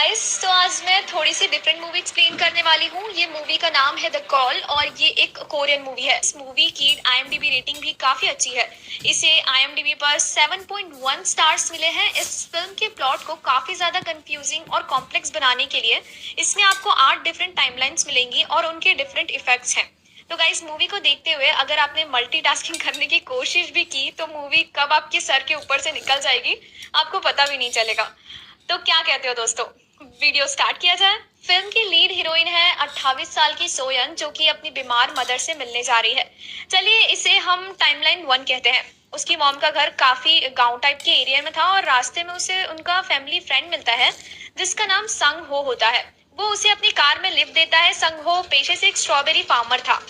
Guys, तो आज मैं थोड़ी सी डिफरेंट मूवी एक्सप्लेन करने वाली हूँ। ये मूवी का नाम है द कॉल और ये एक कोरियन मूवी है। इस मूवी की IMDb रेटिंग भी काफी अच्छी है। इसे IMDb पर 7.1 स्टार्स मिले हैं। इस फिल्म के प्लॉट को काफी ज्यादा कंफ्यूजिंग और कॉम्प्लेक्स बनाने के लिए इसमें आपको 8 डिफरेंट टाइमलाइंस मिलेंगी और उनके डिफरेंट इफेक्ट्स हैं। तो गाइस, मूवी को देखते हुए अगर आपने मल्टीटास्किंग करने की कोशिश भी की तो मूवी कब आपके सर के ऊपर से निकल जाएगी आपको पता भी नहीं चलेगा। तो क्या कहते हो दोस्तों, वीडियो स्टार्ट किया जाए। फिल्म की लीड हीरोइन है 28 साल की सोयन, जो कि अपनी बीमार मदर से मिलने जा रही है। चलिए इसे हम टाइमलाइन 1 कहते हैं। उसकी मॉम का घर काफी गांव टाइप के एरिया में था और रास्ते में उसे उनका फैमिली फ्रेंड मिलता है जिसका नाम संग हो होता है। वो उसे अपनी कार में लिफ्ट देता है। संग हो पेशे से एक स्ट्रॉबेरी फार्मर था।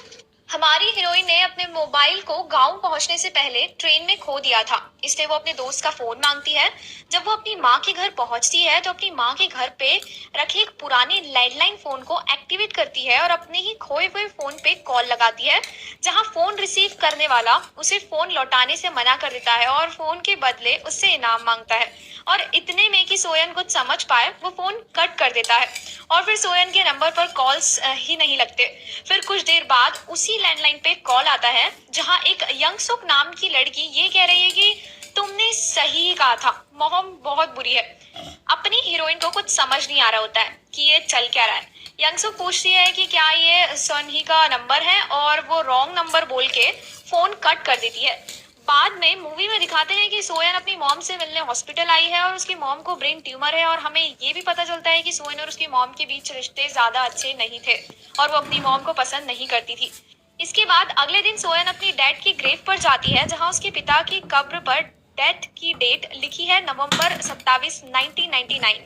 हमारी हीरोइन ने अपने मोबाइल को गांव पहुंचने से पहले ट्रेन में खो दिया था, इसलिए वो अपने दोस्त का फोन मांगती है। जब वो अपनी माँ के घर पहुंचती है तो अपनी माँ के घर पे रखे एक पुराने लैंडलाइन फोन को एक्टिवेट करती है और अपने ही खोए हुए फोन पे कॉल लगाती है, जहां फोन रिसीव करने वाला उसे फोन लौटाने से मना कर देता है और फोन के बदले उससे इनाम मांगता है। और इतने में कि सोयन कुछ समझ पाए वो फोन कट कर देता है और फिर सोयन के नंबर पर कॉल्स ही नहीं लगते। फिर कुछ देर बाद उसी लैंडलाइन पे कॉल आता है जहां एक यंगसुक नाम की लड़की ये कह रही है कि तुमने सही कहा था, मोहम बहुत बुरी है। अपनी हीरोइन को कुछ समझ नहीं आ रहा होता है कि ये चल क्या रहा है। यंगसुक पूछती है कि क्या ये सन ही का नंबर है और वो रॉन्ग नंबर बोल के फोन कट कर देती है। बाद में मूवी में दिखाते हैं कि सोयन अपनी मॉम से मिलने हॉस्पिटल आई है और उसकी मॉम को ब्रेन ट्यूमर है और हमें ये भी पता चलता है कि सोयन और उसकी मॉम के बीच रिश्ते ज्यादा अच्छे नहीं थे और वो अपनी मॉम को पसंद नहीं करती थी। इसके बाद अगले दिन सोयन अपनी डैड की ग्रेव पर जाती है जहां उसके पिता की कब्र पर डेथ की डेट लिखी है नवंबर 27, 1999।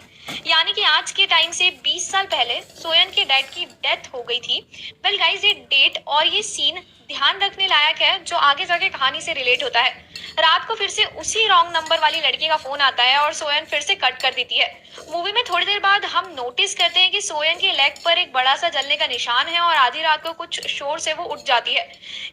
यानी कि आज के टाइम से 20 साल पहले सोयन के डैड की डेथ हो गई थी। वेल गाइस, ये डेट और ये सीन ध्यान रखने लायक है जो आगे जाके कहानी से रिलेट होता है। रात को फिर से उसी रॉन्ग नंबर वाली लड़की का फोन आता है और सोयन फिर से कट कर देती है। मूवी में थोड़ी देर बाद हम नोटिस करते हैं कि सोयन के लेग पर एक बड़ा सा जलने का निशान है और आधी रात को कुछ शोर से वो उठ जाती है।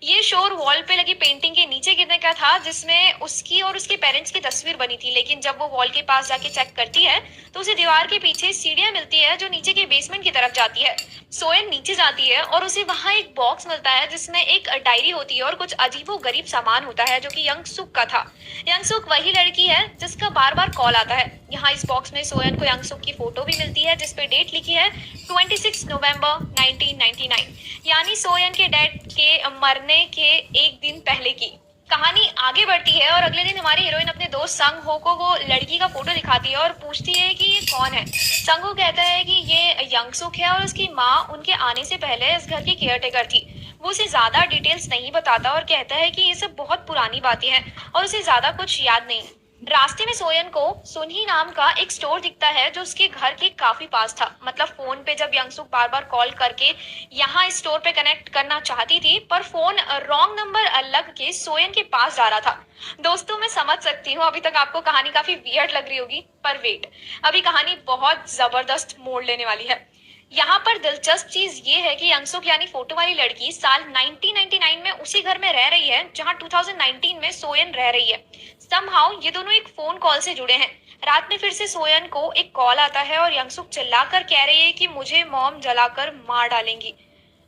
ये शोर वॉल पे लगी पेंटिंग के नीचे गिरने का था जिसमें उसकी और उसके पेरेंट्स की तस्वीर बनी थी, लेकिन जब वो वॉल के पास जाके चेक करती है तो उसे दीवार के पीछे सीढ़ियां मिलती है जो नीचे के बेसमेंट की तरफ जाती है। सोयन नीचे जाती है और उसे वहां एक बॉक्स मिलता है जिसमें एक डायरी होती है और कुछ अजीबो गरीब सामान होता है जो कि यंगसुक का था। यंगसुक वही लड़की है जिसका बार बार कॉल आता है। यहाँ इस बॉक्स में सोयन को यंगसुक की फोटो भी मिलती है जिसपे डेट लिखी है 26 नवंबर 1999, यानी सोयन के डैड के मरने के एक दिन पहले की। कहानी आगे बढ़ती है और अगले दिन हमारी हीरोइन अपने दोस्त संग हो को वो लड़की का फोटो दिखाती है और पूछती है कि ये कौन है। संग हो कहता है कि ये यंगसुक है और उसकी माँ उनके आने से पहले इस घर की केयरटेकर थी। वो उसे ज्यादा डिटेल्स नहीं बताता और कहता है कि ये सब बहुत पुरानी बातें हैं और उसे ज्यादा कुछ याद नहीं। रास्ते में सोयन को सुनही नाम का एक स्टोर दिखता है जो उसके घर के काफी पास था। मतलब फोन पे जब यंगसुक बार बार कॉल करके यहाँ इस स्टोर पे कनेक्ट करना चाहती थी पर फोन रॉन्ग नंबर लग के सोयन के पास जा रहा था। दोस्तों, मैं समझ सकती हूँ अभी तक आपको कहानी काफी वियर्ड लग रही होगी, पर वेट, अभी कहानी बहुत जबरदस्त मोड़ लेने वाली है। यहाँ पर दिलचस्प चीज ये है कि यंगसुक यानी फोटो वाली लड़की साल 1999 में उसी घर में रह रही है जहाँ 2019 में सोयन रह रही है। समहाउ ये दोनों एक फोन कॉल से जुड़े हैं। रात में फिर से सोयन को एक कॉल आता है और यंगसुक चिल्लाकर कह रही है कि मुझे मॉम जलाकर मार डालेंगी।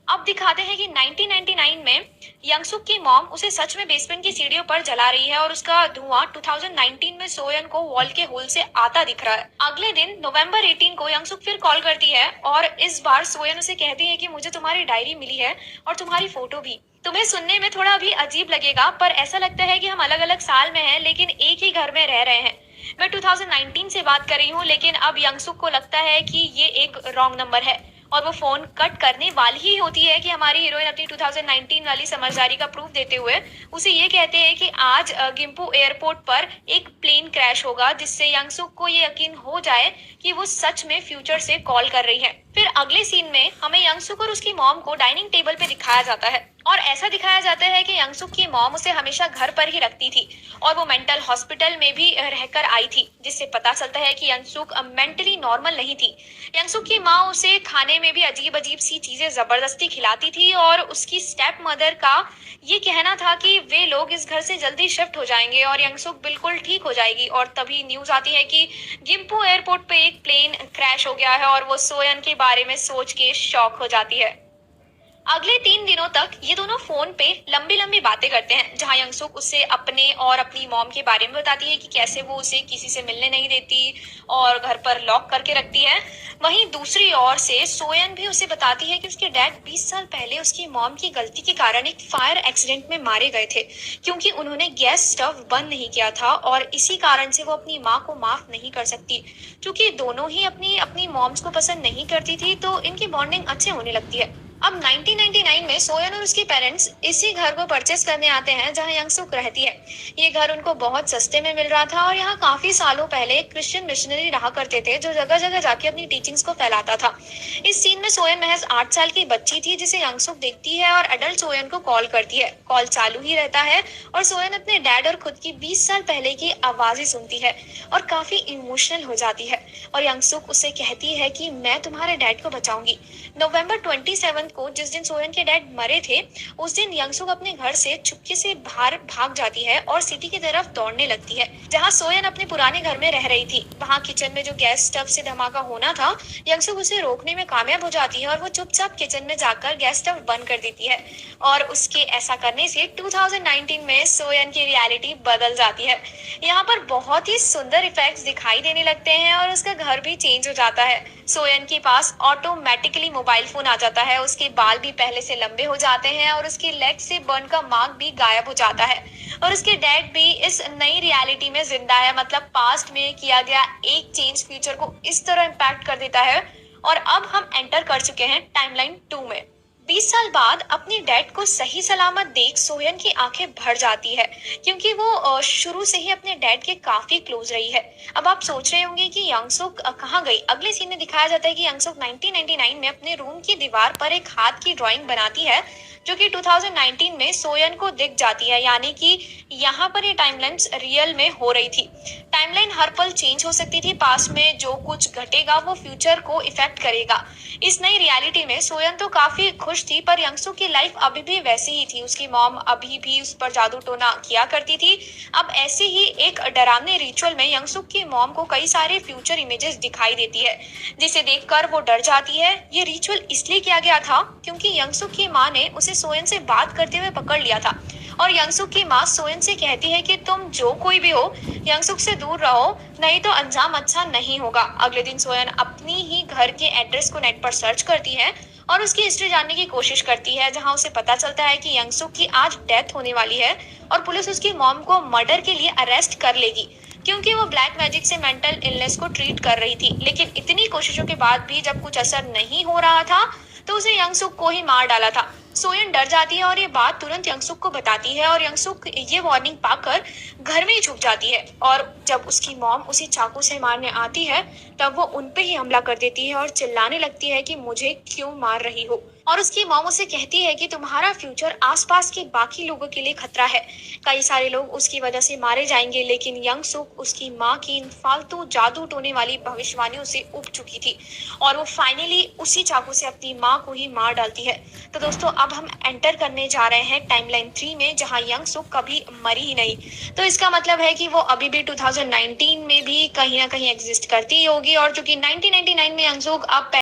अब दिखाते हैं कि 1999 में यंगसुक की मॉम उसे सच में बेसमेंट की सीढ़ियों पर जला रही है और उसका धुआं 2019 में सोयन को वॉल के होल से आता दिख रहा है। अगले दिन नवंबर 18 को यंगसुक फिर कॉल करती है और इस बार सोयन उसे कहती है कि मुझे तुम्हारी डायरी मिली है और तुम्हारी फोटो भी। तुम्हें सुनने में थोड़ा अभी अजीब लगेगा पर ऐसा लगता है कि हम अलग अलग साल में हैं लेकिन एक ही घर में रह रहे हैं। मैं 2019 से बात कर रही हूँ लेकिन अब यंगसुक को लगता है कि ये एक रॉन्ग नंबर है और वो फोन कट करने वाली ही होती है कि हमारी हीरोइन अपनी 2019 वाली समझदारी का प्रूफ देते हुए उसे ये कहते हैं कि आज गिम्पू एयरपोर्ट पर एक प्लेन क्रैश होगा जिससे यंगसुक को ये यकीन हो जाए कि वो सच में फ्यूचर से कॉल कर रही है। फिर अगले सीन में हमें यंगसुक और उसकी मॉम को डाइनिंग टेबल पे दिखाया जाता है और ऐसा दिखाया जाता है कि यंगसुक की मॉम उसे हमेशा घर पर ही रखती थी और वो मेंटल हॉस्पिटल में भी रहकर आई थी, जिससे पता चलता है कि यंगसुक मेंटली नॉर्मल नहीं थी। यंगसुक की माँ उसे खाने में भी अजीब अजीब सी चीजें जबरदस्ती खिलाती थी और उसकी स्टेप मदर का ये कहना था कि वे लोग इस घर से जल्दी शिफ्ट हो जाएंगे और यंगसुक बिल्कुल ठीक हो जाएगी। और तभी न्यूज आती है कि गिम्पू एयरपोर्ट पे एक प्लेन क्रैश हो गया है और वो सोयन के बारे में सोच के शॉक हो जाती है। अगले 3 दिनों तक ये दोनों फोन पे लंबी लंबी बातें करते हैं, जहां यंगसुक उसे अपने और अपनी मॉम के बारे में बताती है कि कैसे वो उसे किसी से मिलने नहीं देती और घर पर लॉक करके रखती है। वहीं दूसरी ओर से सोयन भी उसे बताती है कि उसके डैड 20 साल पहले उसकी मॉम की गलती के कारण एक फायर एक्सीडेंट में मारे गए थे, क्योंकि उन्होंने गैस स्टव बंद नहीं किया था और इसी कारण से वो अपनी माँ को माफ नहीं कर सकती। क्योंकि दोनों ही अपनी अपनी मॉम्स को पसंद नहीं करती थी, तो इनकी बॉन्डिंग अच्छे होने लगती है। अब 1999 में सोयन और उसके पेरेंट्स इसी घर को परचेस करने आते हैं जहां यंगसुक रहती है। ये घर उनको बहुत सस्ते में मिल रहा था और यहाँ काफी सालों पहले एक क्रिश्चियन मिशनरी रहा करते थे जो जगह जगह जाके अपनी टीचिंग्स को फैलाता था। इस सीन में सोयन महज 8 साल की बच्ची थी, जिसे यंगसुक देखती है और एडल्ट सोयन को कॉल करती है। कॉल चालू ही रहता है और सोयन अपने डैड और खुद की 20 साल पहले की आवाजें सुनती है और काफी इमोशनल हो जाती है और यंगसुक उसे कहती है कि मैं तुम्हारे डैड को बचाऊंगी। नवंबर 27 को, जिस दिन सोयन के डैड मरे थे, उस दिन यंगसुक अपने घर से चुपके से बाहर भाग जाती है और सिटी की तरफ दौड़ने लगती है जहां सोयन अपने पुराने घर में रह रही थी। वहां किचन में जो गैस स्टव से धमाका होना था, यंगसुक उसे रोकने में कामयाब हो जाती है और वो चुपचाप किचन में जाकर गैस स्टव बंद कर देती है और उसके ऐसा करने से 2019 में सोयन की रियलिटी बदल जाती है। यहाँ पर बहुत ही सुंदर इफेक्ट्स दिखाई देने लगते हैं और उसका घर भी चेंज हो जाता है। सोयन के पास ऑटोमेटिकली मोबाइल फोन आ जाता है, उसके बाल भी पहले से लंबे हो जाते हैं और उसके लेग से बर्न का मार्क भी गायब हो जाता है और उसके डैड भी इस नई रियलिटी में जिंदा है। मतलब पास्ट में किया गया एक चेंज फ्यूचर को इस तरह इम्पैक्ट कर देता है। और अब हम एंटर कर चुके हैं टाइमलाइन 2 में। 20 साल बाद अपने डैड को सही सलामत देख सोयन की आंखें भर जाती है, क्योंकि वो शुरू से ही अपने डैड के काफी क्लोज रही है। अब आप सोच रहे होंगे कि यंगसुक कहाँ गई। अगले सीन में दिखाया जाता है कि यंगसुक 1999 में अपने रूम की दीवार पर एक हाथ की ड्राइंग बनाती है जो कि 2019 में सोयन को दिख जाती है, यानी कि यहाँ पर ये टाइमलाइंस रियल में हो रही थी। टाइमलाइन हर पल चेंज हो सकती थी, पास्ट में जो कुछ घटेगा वो फ्यूचर को इफेक्ट करेगा। इस नई रियलिटी में सोयन तो काफी खुश थी, पर यंगसुक की लाइफ अभी भी वैसी ही थी। उसकी मॉम अभी भी उस पर जादू टोना किया करती थी। अब ऐसे ही एक डरावने रिचुअल में यंगसुक की मॉम को कई सारे फ्यूचर इमेजेस दिखाई देती है, जिसे देखकर वो डर जाती है। ये रिचुअल इसलिए किया गया था क्योंकि यंगसुक की माँ ने उसे सोयन से बात करते हुए पकड़ लिया था और यंगसुक की माँ सोयन से कहती है कि तुम जो कोई भी हो, यंगसुक से दूर रहो, नहीं तो अंजाम अच्छा नहीं होगा। अगले दिन सोयन अपनी ही घर के एड्रेस को नेट पर सर्च करती है और उसकी हिस्ट्री जानने की कोशिश करती है, जहां उसे पता चलता है कि यंगसुक की आज डेथ होने वाली है और पुलिस उसकी मॉम को मर्डर के लिए अरेस्ट कर लेगी, क्योंकि वो ब्लैक मैजिक से मेंटल इलनेस को ट्रीट कर रही थी। लेकिन इतनी कोशिशों के बाद भी जब कुछ असर नहीं हो रहा था, तो उसे यंगसुक को ही मार डाला था। सोयन डर जाती है और ये बात तुरंत यंगसुक को बताती है और यंगसुक ये वार्निंग पाकर घर में ही छुप जाती है और जब उसकी मॉम उसे चाकू से मारने आती है, तब वो उन पे ही हमला कर देती है और चिल्लाने लगती है कि मुझे क्यों मार रही हो। और उसकी मॉम उसे कहती है कि तुम्हारा फ्यूचर आसपास के बाकी लोगों के लिए खतरा है, कई सारे लोग उसकी वजह से मारे जाएंगे। लेकिन यंगसुक उसकी माँ की इन फालतू जादू टोने वाली भविष्यवाणियों से उब चुकी थी और वो फाइनली उसी चाकू से अपनी माँ को ही मार डालती है। तो दोस्तों, अब हम एंटर करने जा रहे हैं टाइमलाइन 3 में, जहां यंगसुक कभी मरी ही नहीं। तो इसका मतलब है कि वो अभी भी 2019 में भी कहीं ना कहीं एग्जिस्ट करती होगी और चूंकि 1999 में यंगसुक अब